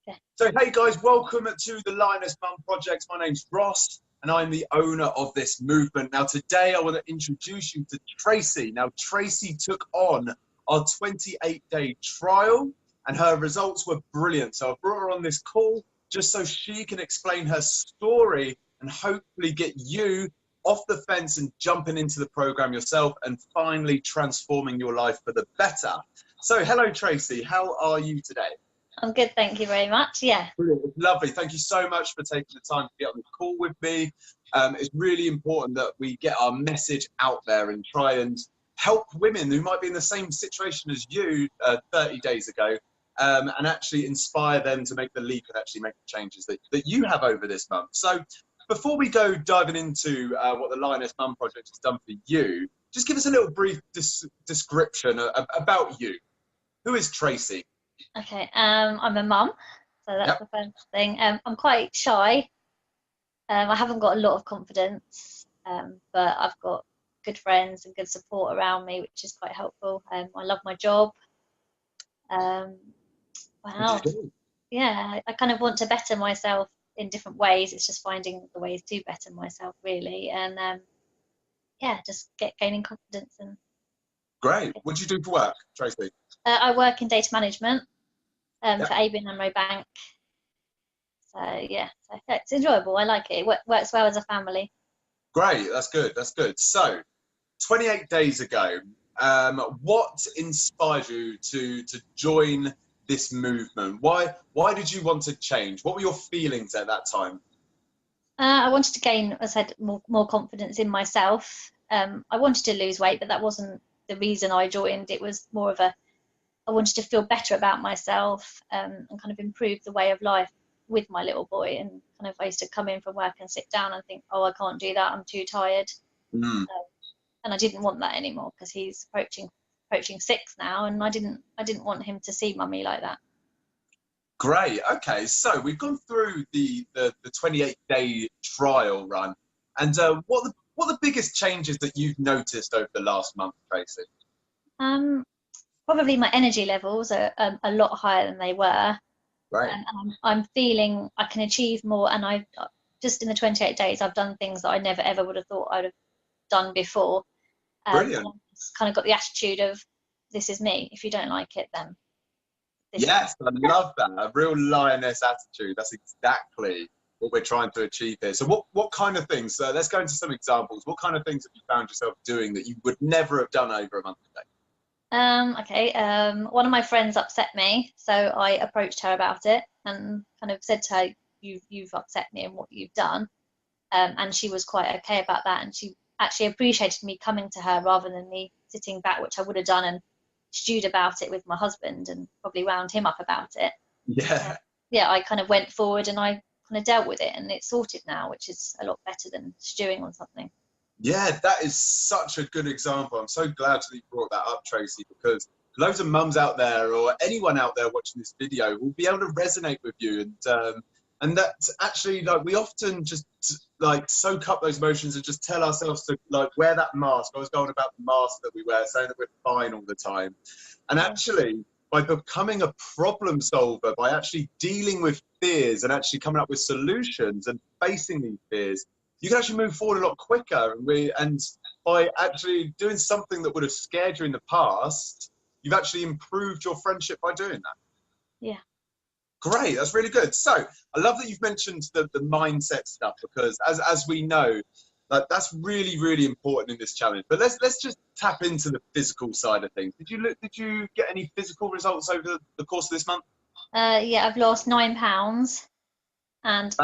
Okay. So hey guys, welcome to the Lioness Mum Project. My name's Ross and I'm the owner of this movement. Now today I want to introduce you to Tracy. Now Tracy took on our 28-day trial and her results were brilliant. So I brought her on this call just so she can explain her story and hopefully get you off the fence and jumping into the program yourself and finally transforming your life for the better. So hello Tracy, how are you today? I'm good, thank you very much. Yeah. Brilliant. Lovely. Thank you so much for taking the time to get on the call with me. It's really important that we get our message out there and try and help women who might be in the same situation as you 30 days ago and actually inspire them to make the leap and actually make the changes that you have over this month. So before we go diving into what the Lioness Mum Project has done for you, just give us a little brief description about you. Who is Tracy? Okay. I'm a mum, so that's the first thing. I'm quite shy. I haven't got a lot of confidence, but I've got good friends and good support around me, which is quite helpful. I love my job. Wow. Yeah, I kind of want to better myself in different ways. It's just finding the ways to better myself, really, and yeah, just gaining confidence. And great. What do you do for work, Tracy? I work in data management for ABN AMRO Bank. So yeah, so it's enjoyable. I like it. It works well as a family. Great, that's good. That's good. So, 28 days ago, what inspired you to join this movement? Why did you want to change? What were your feelings at that time? I wanted to gain, as I said, more confidence in myself. I wanted to lose weight, but that wasn't the reason I joined. It was more of I wanted to feel better about myself and kind of improve the way of life with my little boy. And kind of I used to come in from work and sit down and think, oh, I can't do that, I'm too tired. And I didn't want that anymore because he's approaching 6 now, and I didn't want him to see mummy like that. Great. Okay, so we've gone through the 28-day trial run, and what are the biggest changes that you've noticed over the last month, Tracy? Probably my energy levels are a lot higher than they were. Right. And I'm feeling I can achieve more, and I just in the 28 days I've done things that I never ever would have thought I'd have done before. Brilliant. And I've kind of got the attitude of, this is me. If you don't like it, then yes, I love that. A real lioness attitude. That's exactly what we're trying to achieve here. So what kind of things, let's go into some examples. What kind of things have you found yourself doing that you would never have done over a month ago? One of my friends upset me, so I approached her about it and kind of said to her, you've upset me and what you've done, and she was quite okay about that, and she actually appreciated me coming to her rather than me sitting back, which I would have done and stewed about it with my husband and probably wound him up about it. Yeah, I kind of went forward and I kind of dealt with it, and it's sorted now, which is a lot better than stewing on something. Yeah, that is such a good example. I'm so glad that you brought that up, Tracy, because loads of mums out there or anyone out there watching this video will be able to resonate with you. And that's actually, like, we often just like soak up those emotions and just tell ourselves to like wear that mask. I was going about the mask that we wear, saying that we're fine all the time. And actually, by becoming a problem solver, by actually dealing with fears and actually coming up with solutions and facing these fears, you can actually move forward a lot quicker. And by actually doing something that would have scared you in the past, you've actually improved your friendship by doing that. Yeah. Great, that's really good. So I love that you've mentioned the mindset stuff, because as we know, like, that's really, really important in this challenge. But let's just tap into the physical side of things. Did you get any physical results over the course of this month? Yeah, I've lost 9 pounds. And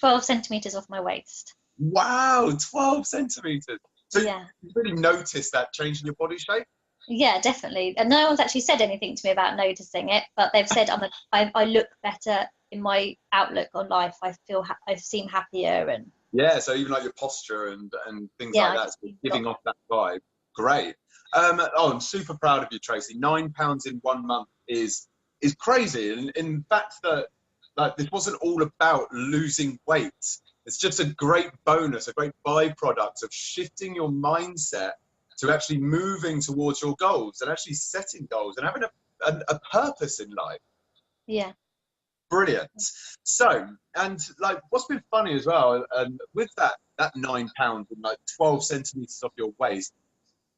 12 centimeters off my waist. Wow, 12 centimeters. So yeah, you really noticed that change in your body shape? Yeah, definitely. And no one's actually said anything to me about noticing it, but they've said I look better in my outlook on life. I seem happier, and yeah. So even like your posture and things like that, so giving off that vibe. Great. I'm super proud of you, Tracy. 9 pounds in 1 month is crazy, and in fact that. Like, this wasn't all about losing weight. It's just a great bonus, a great byproduct of shifting your mindset to actually moving towards your goals and actually setting goals and having a purpose in life. Yeah. Brilliant. So, and like, what's been funny as well, with that £9 and like 12 centimeters off your waist,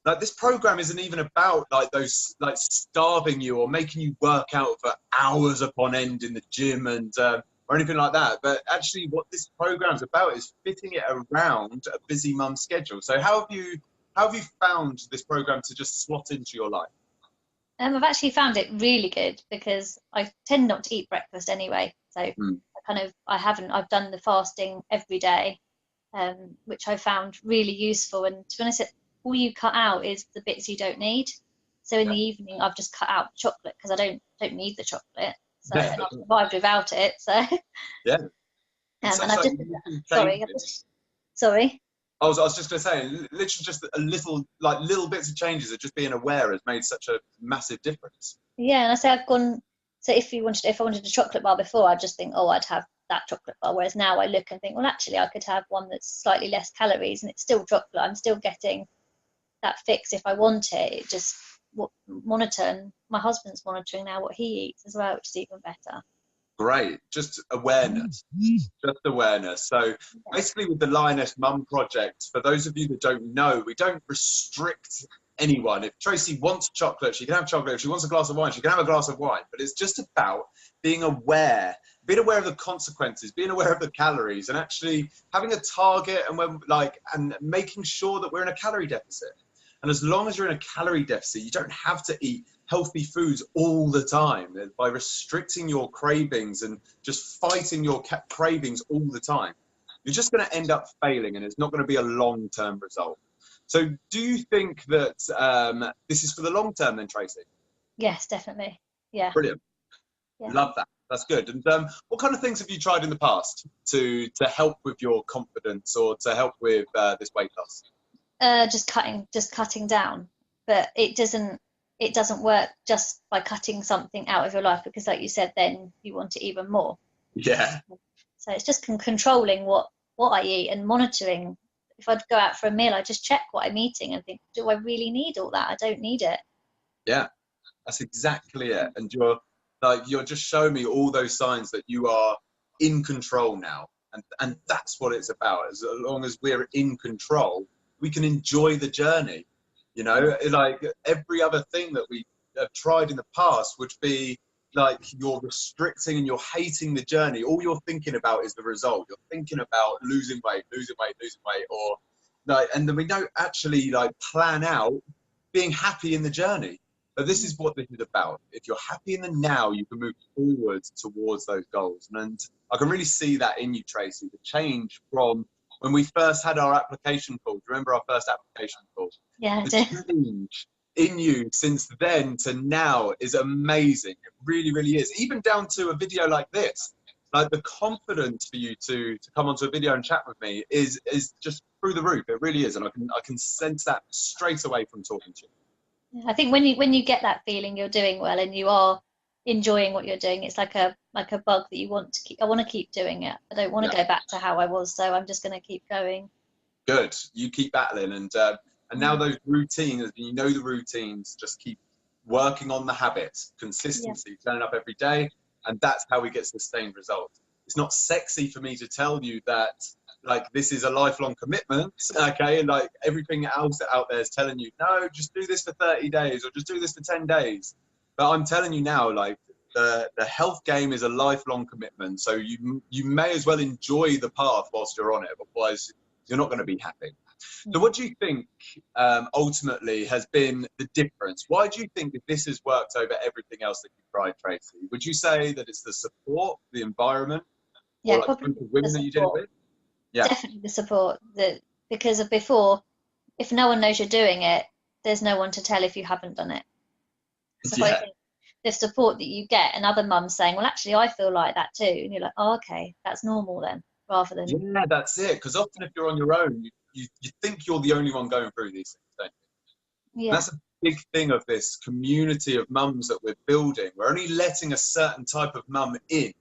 like this program isn't even about like those like starving you or making you work out for hours upon end in the gym and or anything like that. But actually, what this program's about is fitting it around a busy mum schedule. So how have you found this program to just slot into your life? I've actually found it really good because I tend not to eat breakfast anyway. So I've done the fasting every day, which I found really useful. And to be honest, all you cut out is the bits you don't need. So in the evening, I've just cut out chocolate because I don't need the chocolate. So and I've survived without it. So yeah. And I've just sorry. I was just going to say, literally just a little bits of changes of just being aware has made such a massive difference. Yeah, and I say I've gone. So if I wanted a chocolate bar before, I'd just think, oh, I'd have that chocolate bar. Whereas now I look and think, well, actually, I could have one that's slightly less calories, and it's still chocolate. I'm still getting that fix if I want it. It just monitor, and my husband's monitoring now what he eats as well, which is even better. Great, just awareness. So basically with the Lioness Mum Project, for those of you that don't know, we don't restrict anyone. If Tracy wants chocolate, she can have chocolate. If she wants a glass of wine, she can have a glass of wine. But it's just about being aware of the consequences, being aware of the calories, and actually having a target and making sure that we're in a calorie deficit. And as long as you're in a calorie deficit, you don't have to eat healthy foods all the time. By restricting your cravings and just fighting your cravings all the time, you're just going to end up failing, and it's not going to be a long-term result. So do you think that this is for the long term then, Tracy? Yes, definitely. Yeah. Brilliant. Yeah. Love that. That's good. And what kind of things have you tried in the past to help with your confidence or to help with this weight loss? Just cutting down, but it doesn't work just by cutting something out of your life, because like you said, then you want it even more. Yeah. So it's just controlling what I eat and monitoring. If I'd go out for a meal, I just check what I'm eating and think, do I really need all that? I don't need it. Yeah, that's exactly it. And you're just showing me all those signs that you are in control now. And that's what it's about. As long as we're in control, we can enjoy the journey. You know, like every other thing that we have tried in the past would be like you're restricting and you're hating the journey. All you're thinking about is the result. You're thinking about losing weight, or like, and then we don't actually like plan out being happy in the journey. But this is what this is about. If you're happy in the now, you can move forward towards those goals. And I can really see that in you, Tracy, the change from when we first had our application call. Do you remember our first application call? Yeah, I the do. change in you since then to now is amazing. It really, really is. Even down to a video like this. Like the confidence for you to come onto a video and chat with me is just through the roof. It really is. And I can sense that straight away from talking to you. I think when you get that feeling you're doing well and you are enjoying what you're doing, it's like a bug that you want to keep. I want to keep doing it. I don't want to go back to how I was, so I'm just going to keep going. Good. You keep battling, and now those routines, you know the routines, just keep working on the habits, consistency, turning up every day, and that's how we get sustained results. It's not sexy for me to tell you that like this is a lifelong commitment, okay, and like everything else out there is telling you, no, just do this for 30 days or just do this for 10 days. But I'm telling you now, like the health game is a lifelong commitment. So you may as well enjoy the path whilst you're on it, otherwise you're not going to be happy. So what do you think ultimately has been the difference? Why do you think that this has worked over everything else that you've tried, Tracy? Would you say that it's the support, the environment, Yeah, or like probably group of women that you did it with? Yeah. Definitely the support. Because before, if no one knows you're doing it, there's no one to tell if you haven't done it. So I think the support that you get, and other mums saying, well, actually, I feel like that too. And you're like, oh, okay, that's normal then, rather than... Yeah, that's it. Because often if you're on your own, you think you're the only one going through these things, don't you? Yeah. That's a big thing of this community of mums that we're building. We're only letting a certain type of mum in.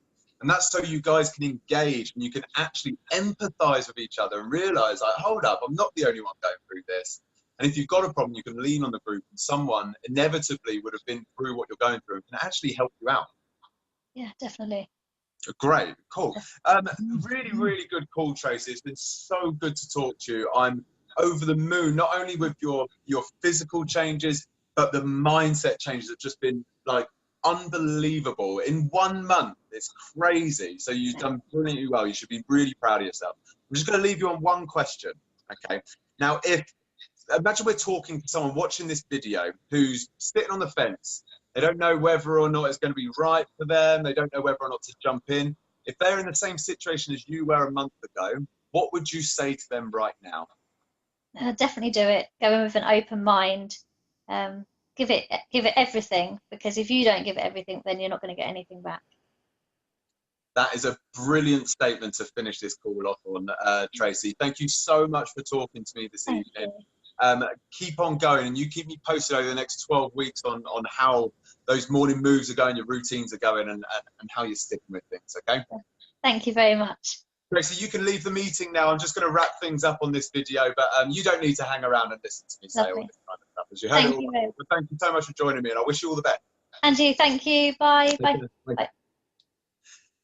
And that's so you guys can engage and you can actually empathize with each other and realize, like, hold up, I'm not the only one going through this. And if you've got a problem, you can lean on the group, and someone inevitably would have been through what you're going through and can actually help you out. Yeah, definitely. Great, cool. Really, really good call, Tracy. It's been so good to talk to you. I'm over the moon, not only with your physical changes, but the mindset changes have just been like unbelievable. In 1 month, it's crazy. So you've done brilliantly well. You should be really proud of yourself. I'm just going to leave you on one question. Okay. Now, imagine we're talking to someone watching this video who's sitting on the fence. They don't know whether or not it's going to be right for them. They don't know whether or not to jump in. If they're in the same situation as you were a month ago, what would you say to them right now? Definitely do it. Go in with an open mind. Give it everything, because if you don't give it everything, then you're not going to get anything back. That is a brilliant statement to finish this call off on, Tracy. Thank you so much for talking to me this evening. Keep on going, and you keep me posted over the next 12 weeks on how those morning moves are going, your routines are going, and how you're sticking with things, okay? Thank you very much. Tracy, you can leave the meeting now. I'm just going to wrap things up on this video, but you don't need to hang around and listen to me say all this kind of stuff, as you heard it all. But thank you so much for joining me, and I wish you all the best. And you, thank you. Bye. Bye. Bye.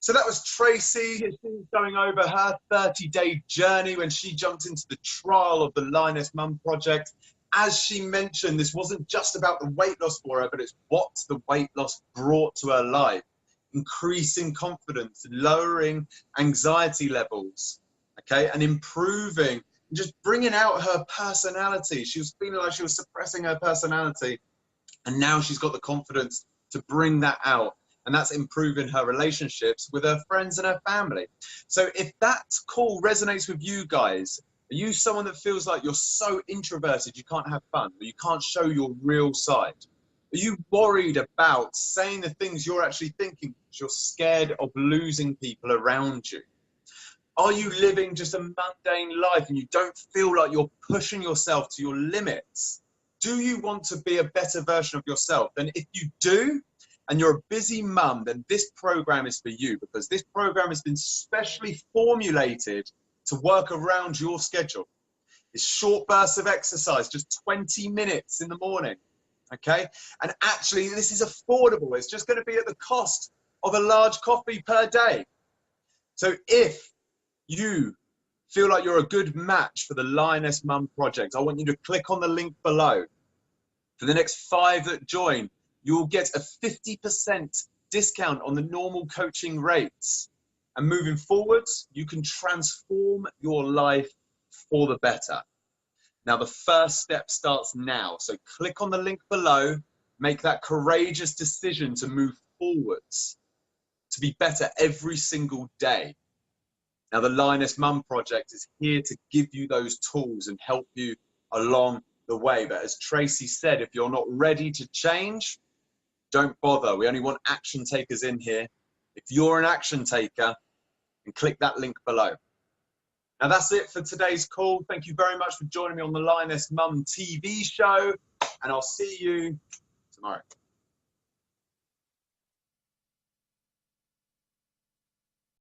So that was Tracy. She's going over her 30-day journey when she jumped into the trial of the Lioness Mum Project. As she mentioned, this wasn't just about the weight loss for her, but it's what the weight loss brought to her life. Increasing confidence, lowering anxiety levels, okay, and improving, and just bringing out her personality. She was feeling like she was suppressing her personality, and now she's got the confidence to bring that out. And that's improving her relationships with her friends and her family. So if that call resonates with you guys, are you someone that feels like you're so introverted you can't have fun, or you can't show your real side? Are you worried about saying the things you're actually thinking because you're scared of losing people around you? Are you living just a mundane life and you don't feel like you're pushing yourself to your limits? Do you want to be a better version of yourself? And if you do, and you're a busy mum, then this program is for you, because this program has been specially formulated to work around your schedule. It's short bursts of exercise, just 20 minutes in the morning, okay? And actually, this is affordable. It's just going to be at the cost of a large coffee per day. So if you feel like you're a good match for the Lioness Mum Project, I want you to click on the link below. For the next 5 that join, you'll get a 50% discount on the normal coaching rates. And moving forwards, you can transform your life for the better. Now, the first step starts now. So click on the link below, make that courageous decision to move forwards, to be better every single day. Now, the Lioness Mum Project is here to give you those tools and help you along the way. But as Tracy said, if you're not ready to change, don't bother. We only want action takers in here. If you're an action taker, then click that link below. Now that's it for today's call. Thank you very much for joining me on the Lioness Mum TV show, and I'll see you tomorrow.